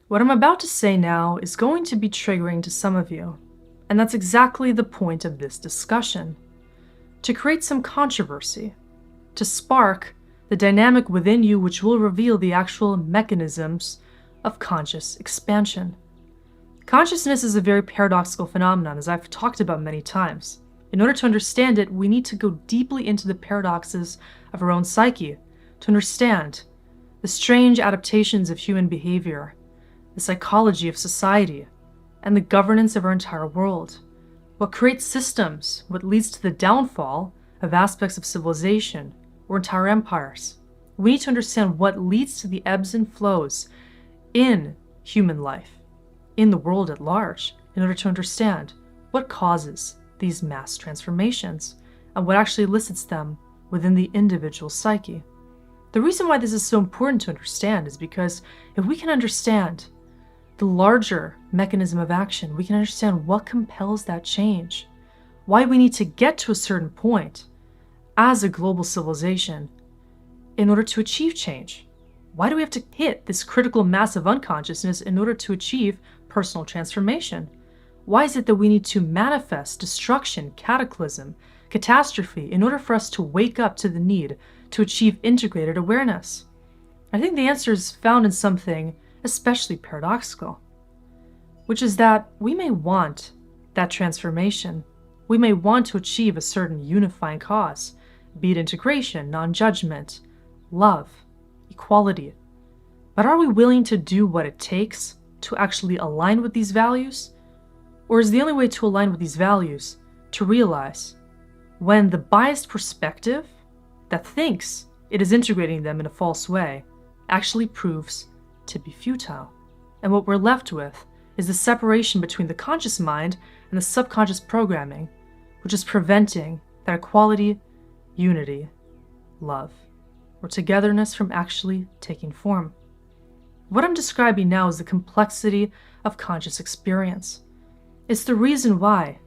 What I'm about to say now is going to be triggering to some of you, and that's exactly the point of this discussion. To create some controversy, to spark the dynamic within you which will reveal the actual mechanisms of conscious expansion. Consciousness is a very paradoxical phenomenon, as I've talked about many times. In order to understand it, we need to go deeply into the paradoxes of our own psyche to understand the strange adaptations of human behavior, the psychology of society, and the governance of our entire world. What creates systems, what leads to the downfall of aspects of civilization or entire empires. We need to understand what leads to the ebbs and flows in human life, in the world at large, in order to understand what causes these mass transformations and what actually elicits them within the individual psyche. The reason why this is so important to understand is because if we can understand the larger mechanism of action, we can understand what compels that change, why we need to get to a certain point as a global civilization in order to achieve change. Why do we have to hit this critical mass of unconsciousness in order to achieve personal transformation? Why is it that we need to manifest destruction, cataclysm, catastrophe in order for us to wake up to the need to achieve integrated awareness? I think the answer is found in something especially paradoxical, which is that we may want that transformation. We may want to achieve a certain unifying cause, be it integration, non-judgment, love, equality. But are we willing to do what it takes to actually align with these values? Or is the only way to align with these values to realize when the biased perspective that thinks it is integrating them in a false way actually proves to be futile? And what we're left with is the separation between the conscious mind and the subconscious programming, which is preventing that equality, unity, love, or togetherness from actually taking form. What I'm describing now is the complexity of conscious experience. It's the reason why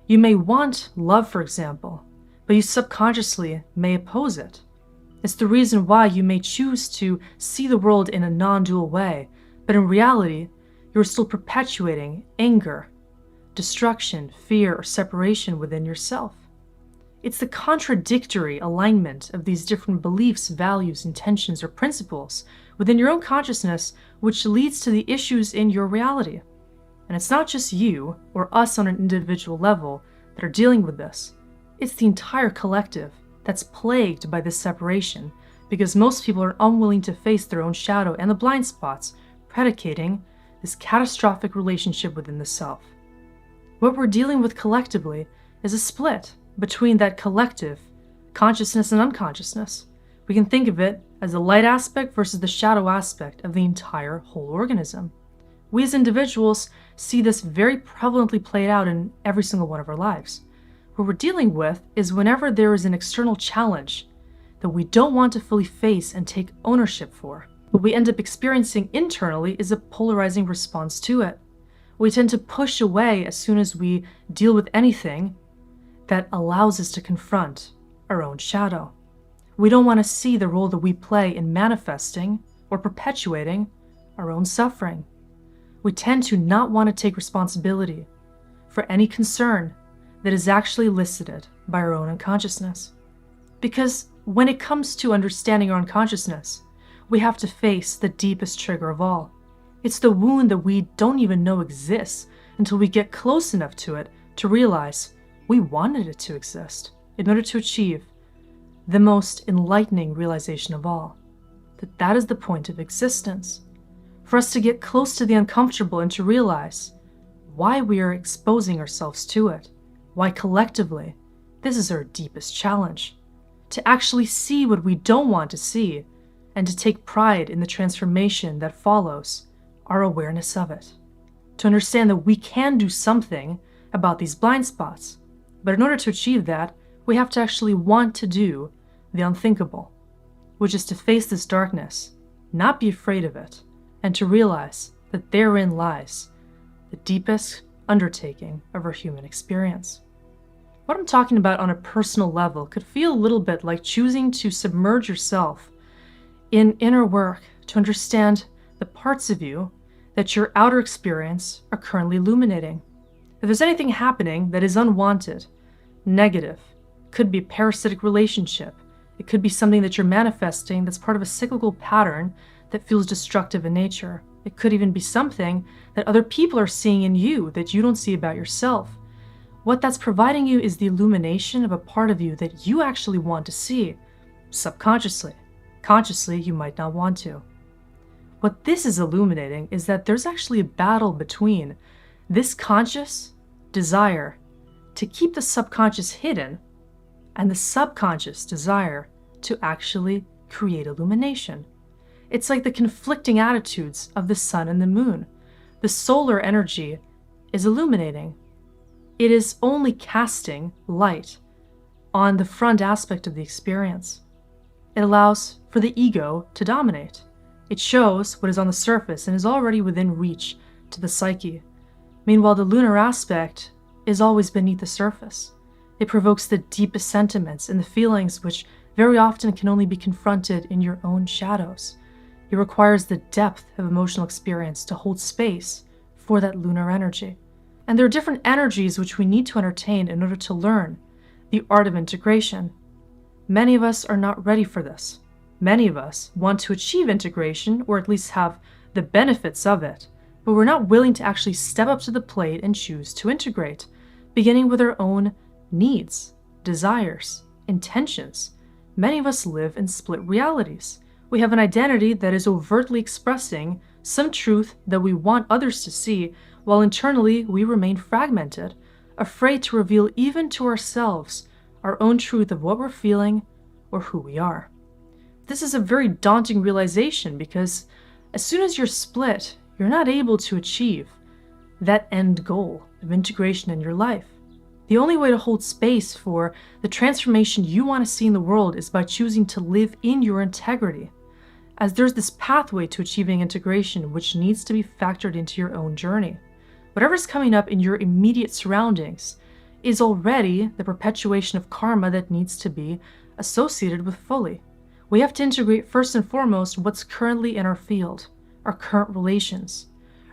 you may want love, for example, but you subconsciously may oppose it. It's the reason why you may choose to see the world in a non-dual way, but in reality, you're still perpetuating anger, destruction, fear, or separation within yourself. It's the contradictory alignment of these different beliefs, values, intentions, or principles within your own consciousness which leads to the issues in your reality. And it's not just you or us on an individual level that are dealing with this. It's the entire collective that's plagued by this separation because most people are unwilling to face their own shadow and the blind spots, predicating this catastrophic relationship within the self. What we're dealing with collectively is a split between that collective consciousness and unconsciousness. We can think of it as the light aspect versus the shadow aspect of the entire whole organism. We as individuals see this very prevalently played out in every single one of our lives. What we're dealing with is whenever there is an external challenge that we don't want to fully face and take ownership for, what we end up experiencing internally is a polarizing response to it. We tend to push away as soon as we deal with anything that allows us to confront our own shadow. We don't want to see the role that we play in manifesting or perpetuating our own suffering. We tend to not want to take responsibility for any concern that is actually elicited by our own unconsciousness. Because when it comes to understanding our unconsciousness, we have to face the deepest trigger of all. It's the wound that we don't even know exists until we get close enough to it to realize we wanted it to exist in order to achieve the most enlightening realization of all, that that is the point of existence. For us to get close to the uncomfortable and to realize why we are exposing ourselves to it, why collectively this is our deepest challenge, to actually see what we don't want to see and to take pride in the transformation that follows our awareness of it, to understand that we can do something about these blind spots. But in order to achieve that, we have to actually want to do the unthinkable, which is to face this darkness, not be afraid of it, and to realize that therein lies the deepest undertaking of our human experience. What I'm talking about on a personal level could feel a little bit like choosing to submerge yourself in inner work to understand the parts of you that your outer experience are currently illuminating. If there's anything happening that is unwanted, negative, could be a parasitic relationship, it could be something that you're manifesting that's part of a cyclical pattern that feels destructive in nature. It could even be something that other people are seeing in you that you don't see about yourself. What that's providing you is the illumination of a part of you that you actually want to see, subconsciously. Consciously, you might not want to. What this is illuminating is that there's actually a battle between this conscious desire to keep the subconscious hidden and the subconscious desire to actually create illumination. It's like the conflicting attitudes of the sun and the moon. The solar energy is illuminating. It is only casting light on the front aspect of the experience. It allows for the ego to dominate. It shows what is on the surface and is already within reach to the psyche. Meanwhile, the lunar aspect is always beneath the surface. It provokes the deepest sentiments and the feelings which very often can only be confronted in your own shadows. It requires the depth of emotional experience to hold space for that lunar energy. And there are different energies which we need to entertain in order to learn the art of integration. Many of us are not ready for this. Many of us want to achieve integration, or at least have the benefits of it, but we're not willing to actually step up to the plate and choose to integrate, beginning with our own needs, desires, intentions. Many of us live in split realities. We have an identity that is overtly expressing some truth that we want others to see, while internally we remain fragmented, afraid to reveal even to ourselves our own truth of what we're feeling or who we are. This is a very daunting realization because as soon as you're split, you're not able to achieve that end goal of integration in your life. The only way to hold space for the transformation you want to see in the world is by choosing to live in your integrity, as there's this pathway to achieving integration which needs to be factored into your own journey. Whatever's coming up in your immediate surroundings is already the perpetuation of karma that needs to be associated with fully. We have to integrate first and foremost what's currently in our field, our current relations,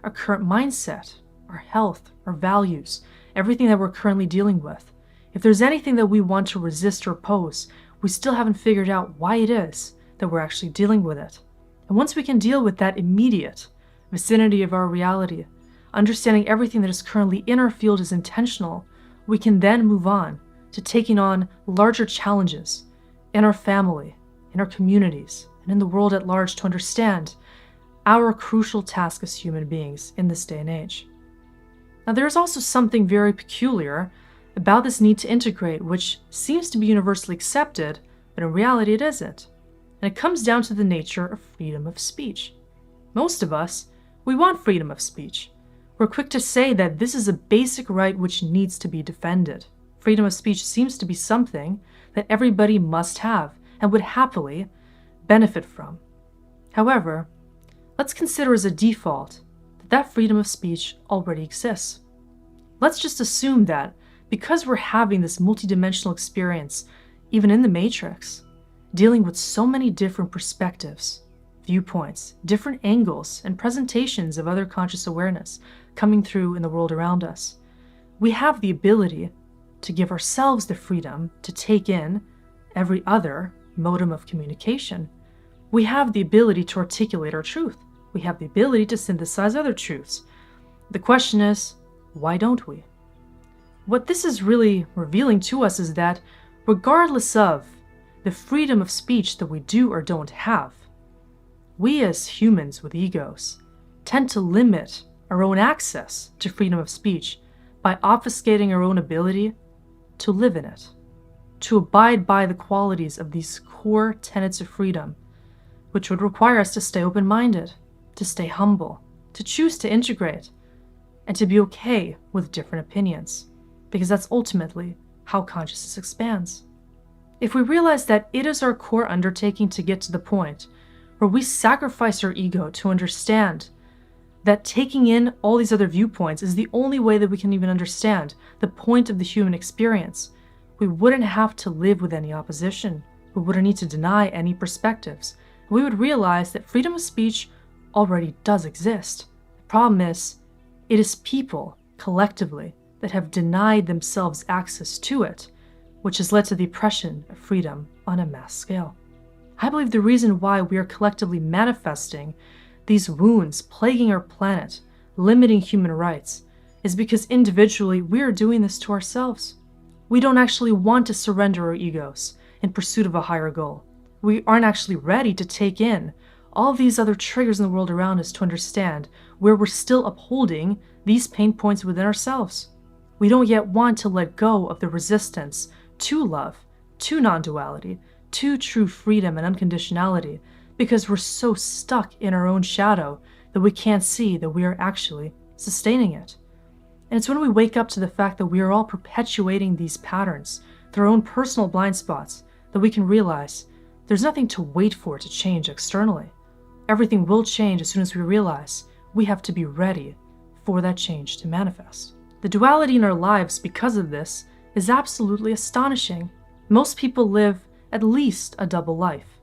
our current mindset, our health, our values, everything that we're currently dealing with. If there's anything that we want to resist or oppose, we still haven't figured out why it is that we're actually dealing with it. And once we can deal with that immediate vicinity of our reality, understanding everything that is currently in our field is intentional, we can then move on to taking on larger challenges in our family, in our communities, and in the world at large to understand our crucial task as human beings in this day and age. Now, there is also something very peculiar about this need to integrate, which seems to be universally accepted, but in reality it isn't. And it comes down to the nature of freedom of speech. Most of us, we want freedom of speech. We're quick to say that this is a basic right which needs to be defended. Freedom of speech seems to be something that everybody must have and would happily benefit from. However, let's consider as a default that freedom of speech already exists. Let's just assume that because we're having this multidimensional experience, even in the Matrix, dealing with so many different perspectives, viewpoints, different angles, and presentations of other conscious awareness coming through in the world around us, we have the ability to give ourselves the freedom to take in every other modem of communication. We have the ability to articulate our truth. We have the ability to synthesize other truths. The question is, why don't we? What this is really revealing to us is that regardless of the freedom of speech that we do or don't have, we as humans with egos tend to limit our own access to freedom of speech by obfuscating our own ability to live in it, to abide by the qualities of these core tenets of freedom, which would require us to stay open-minded, to stay humble, to choose to integrate, and to be okay with different opinions, because that's ultimately how consciousness expands. If we realize that it is our core undertaking to get to the point where we sacrifice our ego to understand that taking in all these other viewpoints is the only way that we can even understand the point of the human experience, we wouldn't have to live with any opposition. We wouldn't need to deny any perspectives. We would realize that freedom of speech already does exist. Problem is, it is people, collectively, that have denied themselves access to it, which has led to the oppression of freedom on a mass scale. I believe the reason why we are collectively manifesting these wounds plaguing our planet, limiting human rights, is because individually we are doing this to ourselves. We don't actually want to surrender our egos in pursuit of a higher goal. We aren't actually ready to take in all these other triggers in the world around us to understand where we're still upholding these pain points within ourselves. We don't yet want to let go of the resistance to love, to non-duality, to true freedom and unconditionality, because we're so stuck in our own shadow that we can't see that we are actually sustaining it. And it's when we wake up to the fact that we are all perpetuating these patterns through our own personal blind spots that we can realize there's nothing to wait for to change externally. Everything will change as soon as we realize we have to be ready for that change to manifest. The duality in our lives because of this is absolutely astonishing. Most people live at least a double life.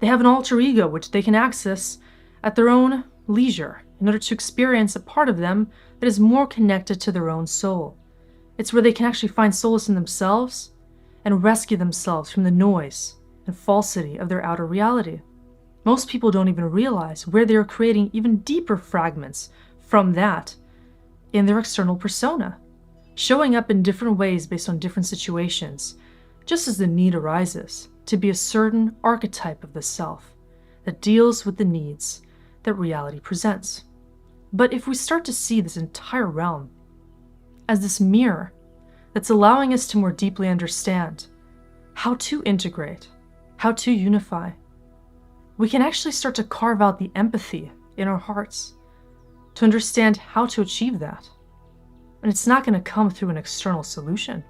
They have an alter ego which they can access at their own leisure in order to experience a part of them that is more connected to their own soul. It's where they can actually find solace in themselves and rescue themselves from the noise and falsity of their outer reality. Most people don't even realize where they are creating even deeper fragments from that in their external persona, showing up in different ways based on different situations, just as the need arises to be a certain archetype of the self that deals with the needs that reality presents. But if we start to see this entire realm as this mirror that's allowing us to more deeply understand how to integrate, how to unify, we can actually start to carve out the empathy in our hearts to understand how to achieve that. And it's not going to come through an external solution.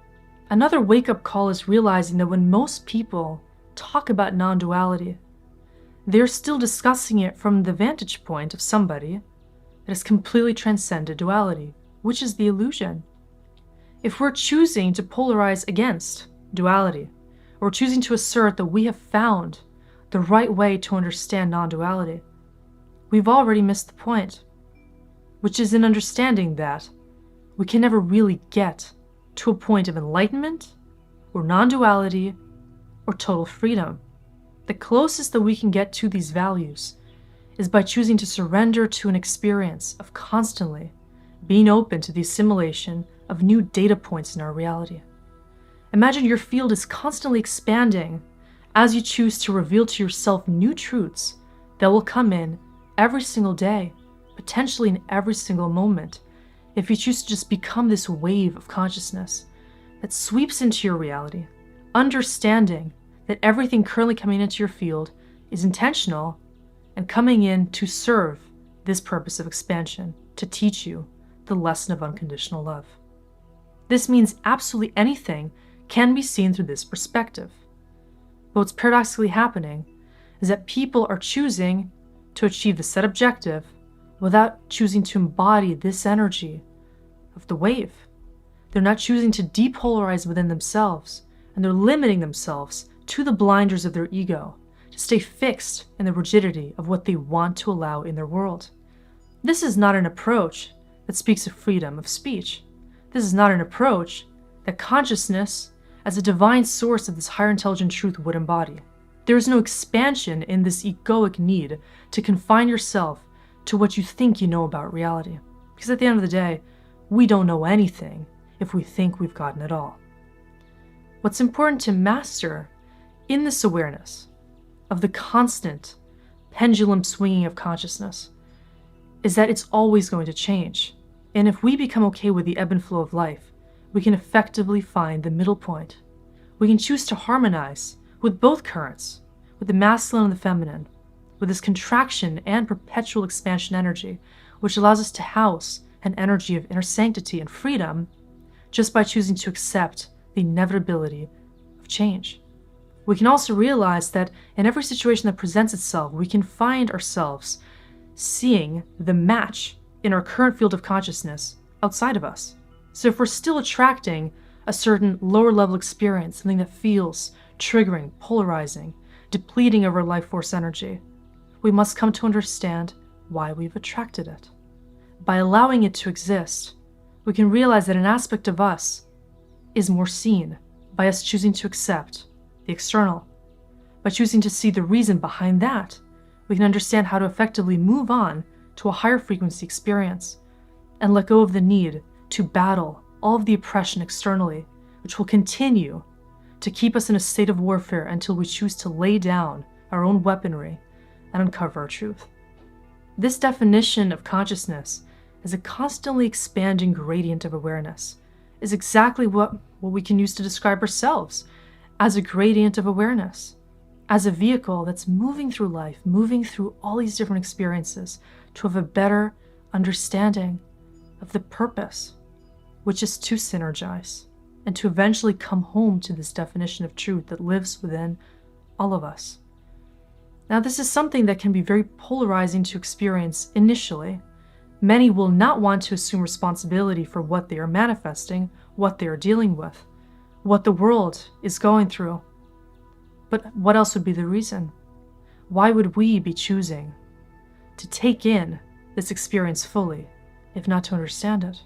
Another wake-up call is realizing that when most people talk about non-duality, they're still discussing it from the vantage point of somebody that has completely transcended duality, which is the illusion. If we're choosing to polarize against duality, or choosing to assert that we have found the right way to understand non-duality, we've already missed the point, which is in understanding that we can never really get to a point of enlightenment, or non-duality, or total freedom. The closest that we can get to these values is by choosing to surrender to an experience of constantly being open to the assimilation of new data points in our reality. Imagine your field is constantly expanding as you choose to reveal to yourself new truths that will come in every single day, potentially in every single moment, if you choose to just become this wave of consciousness that sweeps into your reality, understanding that everything currently coming into your field is intentional and coming in to serve this purpose of expansion, to teach you the lesson of unconditional love. This means absolutely anything can be seen through this perspective. But what's paradoxically happening is that people are choosing to achieve the set objective without choosing to embody this energy of the wave. They're not choosing to depolarize within themselves, and they're limiting themselves to the blinders of their ego to stay fixed in the rigidity of what they want to allow in their world. This is not an approach that speaks of freedom of speech. This is not an approach that consciousness as a divine source of this higher intelligent truth would embody. There is no expansion in this egoic need to confine yourself to what you think you know about reality. Because at the end of the day, we don't know anything if we think we've gotten it all. What's important to master in this awareness of the constant pendulum swinging of consciousness is that it's always going to change. And if we become okay with the ebb and flow of life, we can effectively find the middle point. We can choose to harmonize with both currents, with the masculine and the feminine, with this contraction and perpetual expansion energy, which allows us to house an energy of inner sanctity and freedom just by choosing to accept the inevitability of change. We can also realize that in every situation that presents itself, we can find ourselves seeing the match in our current field of consciousness outside of us. So if we're still attracting a certain lower level experience, something that feels triggering, polarizing, depleting of our life force energy, we must come to understand why we've attracted it. by allowing it to exist, we can realize that an aspect of us is more seen by us choosing to accept the external. By choosing to see the reason behind that, we can understand how to effectively move on to a higher frequency experience and let go of the need to battle all of the oppression externally, which will continue to keep us in a state of warfare until we choose to lay down our own weaponry and uncover our truth. This definition of consciousness as a constantly expanding gradient of awareness is exactly what we can use to describe ourselves as a gradient of awareness, as a vehicle that's moving through life, moving through all these different experiences to have a better understanding of the purpose, which is to synergize and to eventually come home to this definition of truth that lives within all of us. Now, this is something that can be very polarizing to experience initially. Many will not want to assume responsibility for what they are manifesting, what they are dealing with, what the world is going through. But what else would be the reason? Why would we be choosing to take in this experience fully, if not to understand it?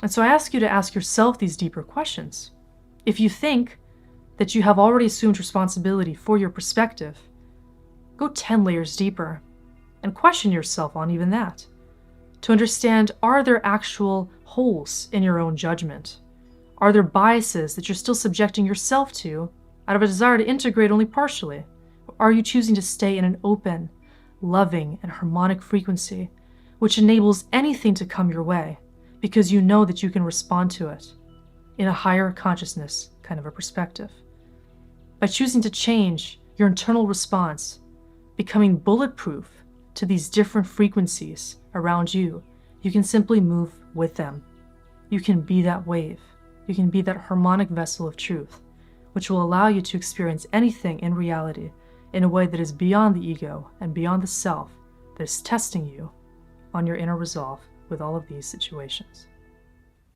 And so I ask you to ask yourself these deeper questions. If you think that you have already assumed responsibility for your perspective, go 10 layers deeper and question yourself on even that, to understand, are there actual holes in your own judgment? Are there biases that you're still subjecting yourself to out of a desire to integrate only partially? Or are you choosing to stay in an open, loving, and harmonic frequency, which enables anything to come your way because you know that you can respond to it in a higher consciousness kind of a perspective? By choosing to change your internal response, becoming bulletproof to these different frequencies around you, you can simply move with them. You can be that wave. You can be that harmonic vessel of truth, which will allow you to experience anything in reality in a way that is beyond the ego and beyond the self that is testing you on your inner resolve with all of these situations.